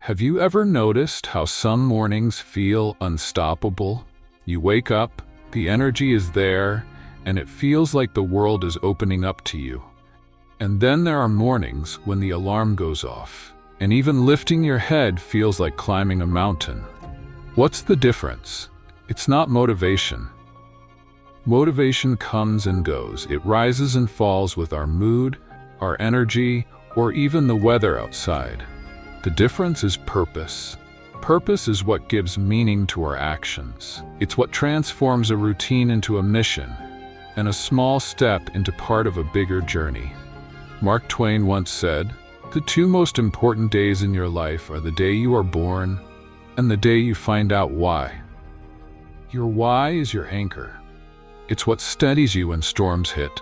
Have you ever noticed how some mornings feel unstoppable? You wake up, the energy is there, and it feels like the world is opening up to you. And then there are mornings when the alarm goes off, and even lifting your head feels like climbing a mountain. What's the difference? It's not motivation. Motivation comes and goes. It rises and falls with our mood, our energy, or even the weather outside. The difference is purpose. Purpose is what gives meaning to our actions. It's what transforms a routine into a mission, and a small step into part of a bigger journey. Mark Twain once said, "The two most important days in your life are the day you are born and the day you find out why." Your why is your anchor. It's what steadies you when storms hit.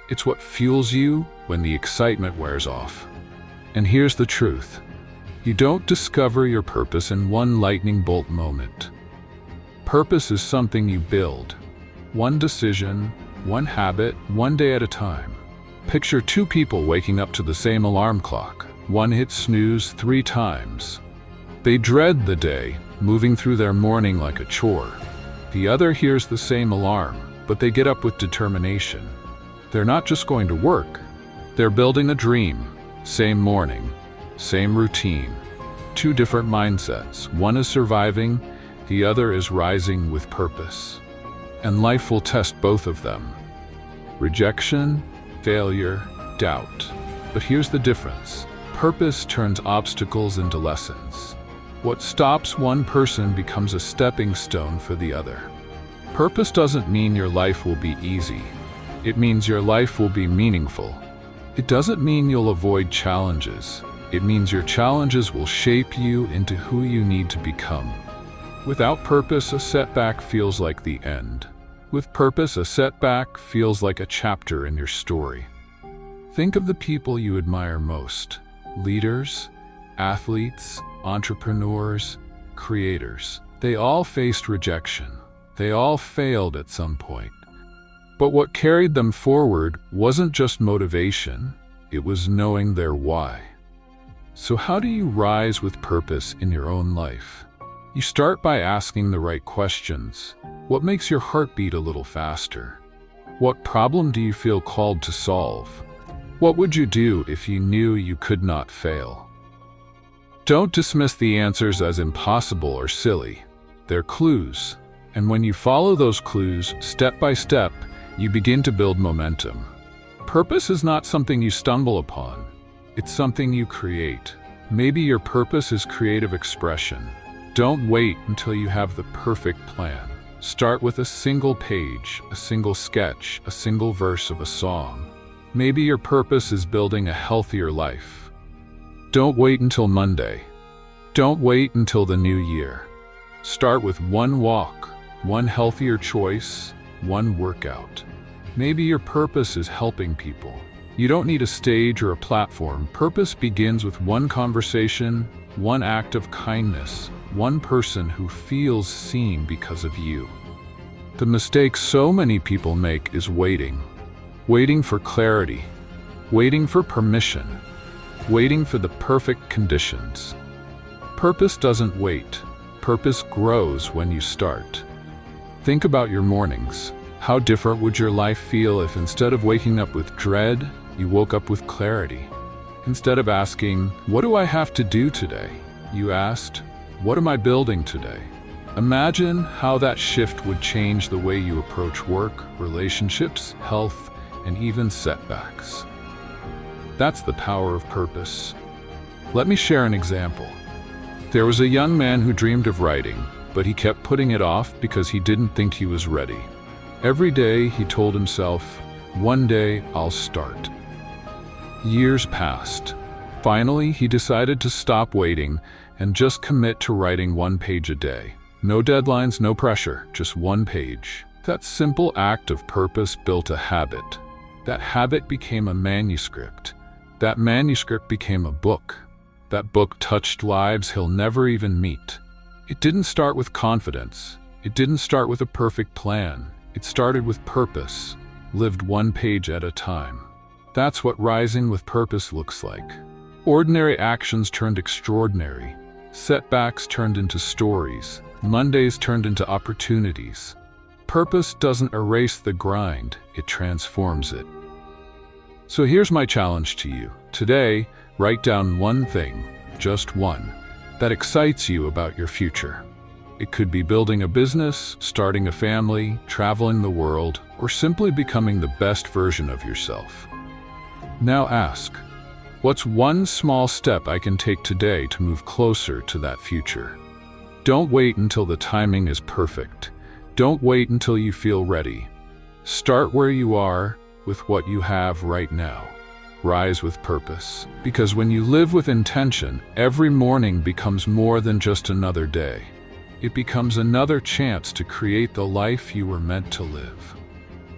It's what fuels you when the excitement wears off. And here's the truth. You don't discover your purpose in one lightning bolt moment. Purpose is something you build. One decision, one habit, one day at a time. Picture two people waking up to the same alarm clock. One hits snooze 3 times. They dread the day, moving through their morning like a chore. The other hears the same alarm, but they get up with determination. They're not just going to work. They're building a dream. Same morning, same routine. 2 different mindsets. One is surviving, the other is rising with purpose. And life will test both of them. Rejection, failure, doubt. But here's the difference. Purpose turns obstacles into lessons. What stops one person becomes a stepping stone for the other. Purpose doesn't mean your life will be easy. It means your life will be meaningful. It doesn't mean you'll avoid challenges. It means your challenges will shape you into who you need to become. Without purpose, a setback feels like the end. With purpose, a setback feels like a chapter in your story. Think of the people you admire most. Leaders, athletes, entrepreneurs, creators. They all faced rejection. They all failed at some point. But what carried them forward wasn't just motivation, it was knowing their why. So how do you rise with purpose in your own life? You start by asking the right questions. What makes your heart beat a little faster? What problem do you feel called to solve? What would you do if you knew you could not fail? Don't dismiss the answers as impossible or silly. They're clues. And when you follow those clues, step by step, you begin to build momentum. Purpose is not something you stumble upon. It's something you create. Maybe your purpose is creative expression. Don't wait until you have the perfect plan. Start with a single page, a single sketch, a single verse of a song. Maybe your purpose is building a healthier life. Don't wait until Monday. Don't wait until the new year. Start with one walk, one healthier choice, one workout. Maybe your purpose is helping people. You don't need a stage or a platform. Purpose begins with one conversation, one act of kindness, one person who feels seen because of you. The mistake so many people make is waiting. Waiting for clarity. Waiting for permission. Waiting for the perfect conditions. Purpose doesn't wait. Purpose grows when you start. Think about your mornings. How different would your life feel if instead of waking up with dread, you woke up with clarity? Instead of asking, "What do I have to do today?" you asked, "What am I building today?" Imagine how that shift would change the way you approach work, relationships, health, and even setbacks. That's the power of purpose. Let me share an example. There was a young man who dreamed of writing, but he kept putting it off because he didn't think he was ready. Every day he told himself, "One day I'll start." Years passed. Finally, he decided to stop waiting and just commit to writing 1 page a day. No deadlines, no pressure, just 1 page. That simple act of purpose built a habit. That habit became a manuscript. That manuscript became a book. That book touched lives he'll never even meet. It didn't start with confidence. It didn't start with a perfect plan. It started with purpose, lived 1 page at a time. That's what rising with purpose looks like. Ordinary actions turned extraordinary. Setbacks turned into stories, Mondays turned into opportunities. Purpose doesn't erase the grind, it transforms it. So here's my challenge to you. Today, write down one thing, just one, that excites you about your future. It could be building a business, starting a family, traveling the world, or simply becoming the best version of yourself. Now ask, what's one small step I can take today to move closer to that future? Don't wait until the timing is perfect. Don't wait until you feel ready. Start where you are with what you have right now. Rise with purpose. Because when you live with intention, every morning becomes more than just another day. It becomes another chance to create the life you were meant to live.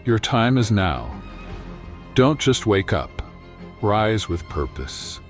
Your time is now. Don't just wake up. Rise with purpose.